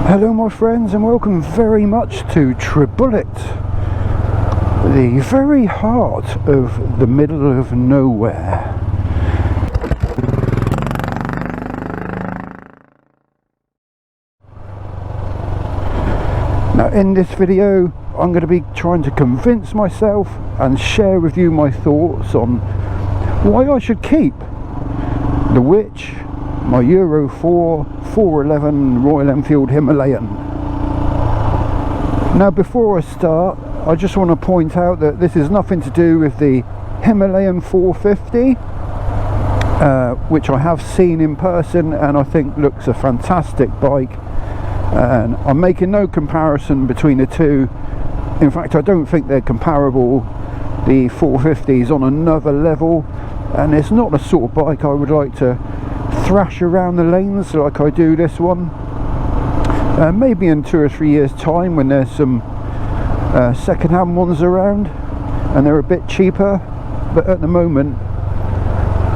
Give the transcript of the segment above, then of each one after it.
Hello my friends, and welcome very much to Trebullet, the very heart of the middle of nowhere. Now in this video I'm going to be trying to convince myself and share with you my thoughts on why I should keep the Witch, my Euro 4 411 Royal Enfield Himalayan. Now before I start, I just want to point out that this is nothing to do with the Himalayan 450, which I have seen in person and I think looks a fantastic bike, and I'm making no comparison between the two. In fact, I don't think they're comparable. The 450 is on another level, and it's not the sort of bike I would like to thrash around the lanes like I do this one. Maybe in 2 or 3 years time, when there's some second-hand ones around and they're a bit cheaper, but at the moment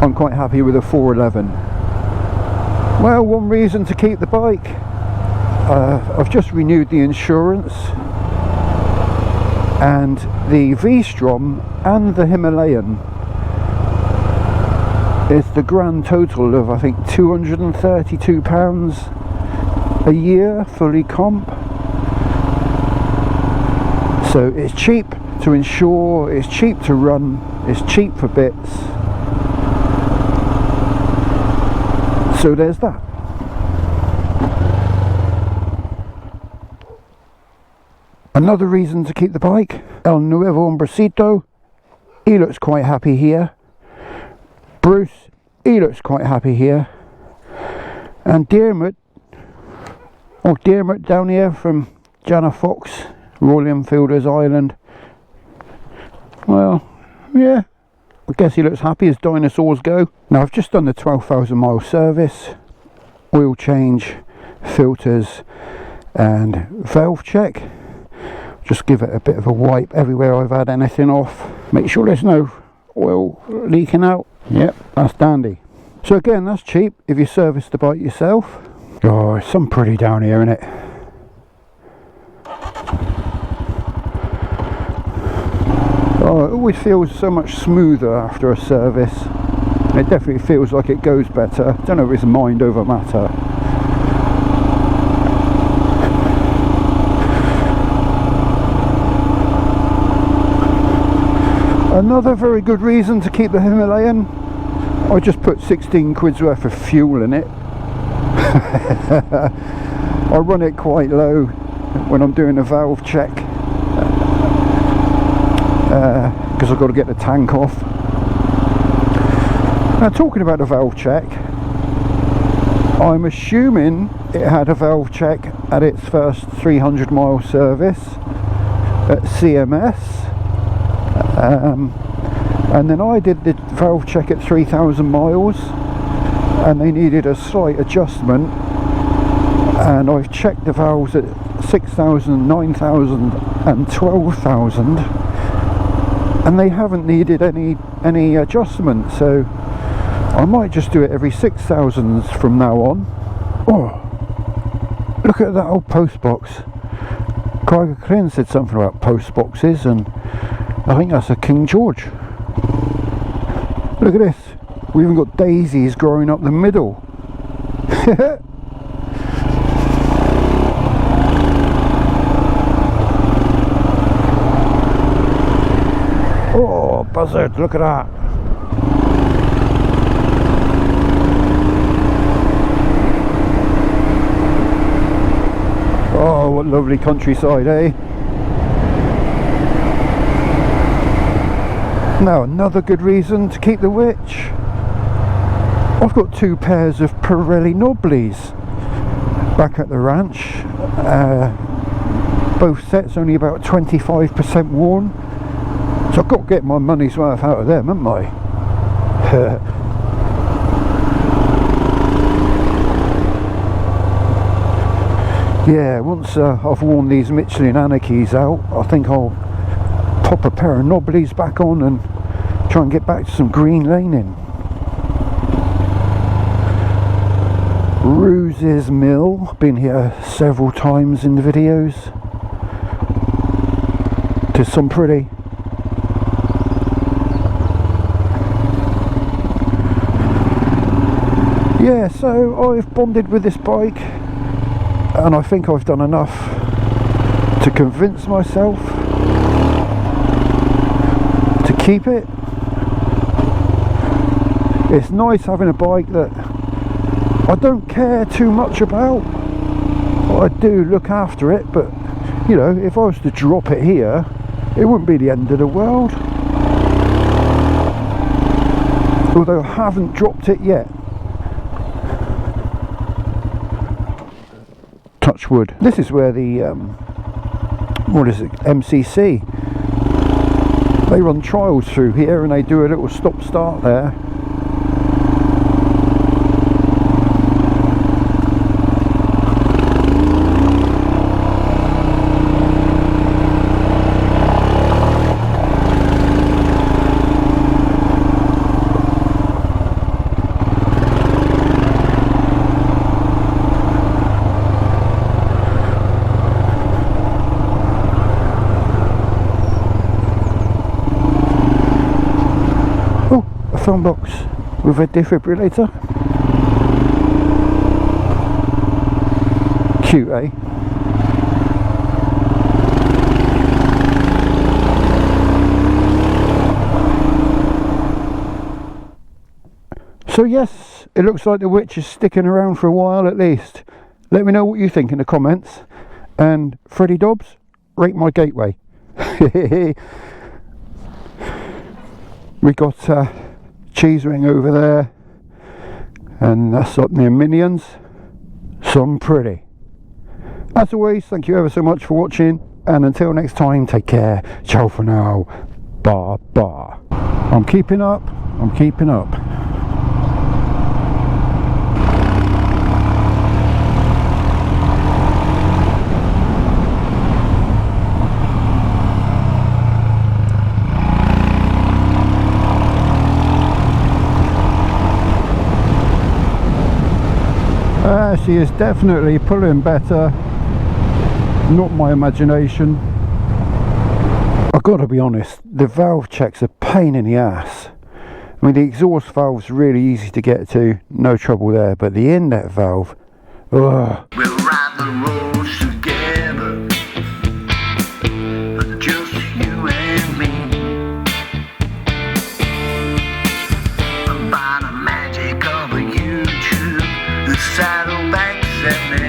I'm quite happy with a 411. Well, one reason to keep the bike, I've just renewed the insurance, and the V-Strom and the Himalayan is the grand total of I think £232 a year fully comp. So it's cheap to insure, it's cheap to run, it's cheap for bits. So there's that. Another reason to keep the bike, El Nuevo Hombrecito, he looks quite happy here. Bruce, he looks quite happy here. And Dermot down here from Jana Fox, Royal Enfielders Island. Well, yeah, I guess he looks happy as dinosaurs go. Now I've just done the 12,000 mile service, oil change, filters and valve check. Just give it a bit of a wipe everywhere I've had anything off. Make sure there's no oil leaking out. Yep, that's dandy. So again, that's cheap if you service the bike yourself. Oh, it's some pretty down here, isn't it? Oh, it always feels so much smoother after a service. It definitely feels like it goes better. Don't know if it's mind over matter. Another very good reason to keep the Himalayan, I just put 16 quid's worth of fuel in it. I run it quite low when I'm doing a valve check, because I've got to get the tank off. Now talking about the valve check, I'm assuming it had a valve check at its first 300 mile service at CMS. And then I did the valve check at 3,000 miles and they needed a slight adjustment, and I've checked the valves at 6,000, 9,000 and 12,000 and they haven't needed any adjustment, so I might just do it every 6,000s from now on. Oh, look at that old post box. Craig Clint said something about post boxes, and I think that's a King George. Look at this. We even got daisies growing up the middle. Oh, Buzzard, look at that. Oh, what lovely countryside, eh? Now another good reason to keep the Witch, I've got 2 pairs of Pirelli Knobblies back at the ranch. Both sets only about 25% worn, so I've got to get my money's worth out of them, haven't I? Yeah, once I've worn these Michelin Anarchies out, I think I'll pop a pair of Knobblies back on and try and get back to some green laning. Ruse's mill. Been here several times in the videos. There's some pretty. Yeah, so I've bonded with this bike, and I think I've done enough to convince myself to keep it. It's nice having a bike that I don't care too much about. I do look after it, but you know, if I was to drop it here, it wouldn't be the end of the world. Although I haven't dropped it yet. Touch wood. This is where the what is it, MCC, they run trials through here, and they do a little stop start there. Phone box with a defibrillator. Cute, eh? So yes, it looks like the witch is sticking around for a while at least. Let me know what you think in the comments. And Freddie Dobbs, rate my gateway. We got cheese ring over there, and that's up near Minions. Some pretty. As always, thank you ever so much for watching, and until next time, take care. Ciao for now. Bye bye. I'm keeping up. I'm keeping up. She is definitely pulling better, not my imagination. I've got to be honest, the valve check's a pain in the ass. I mean, the exhaust valve's really easy to get to, no trouble there, but the inlet valve, ugh. We'll ride the roads together, just you and me. By the magic of a YouTube, the Saddlebags and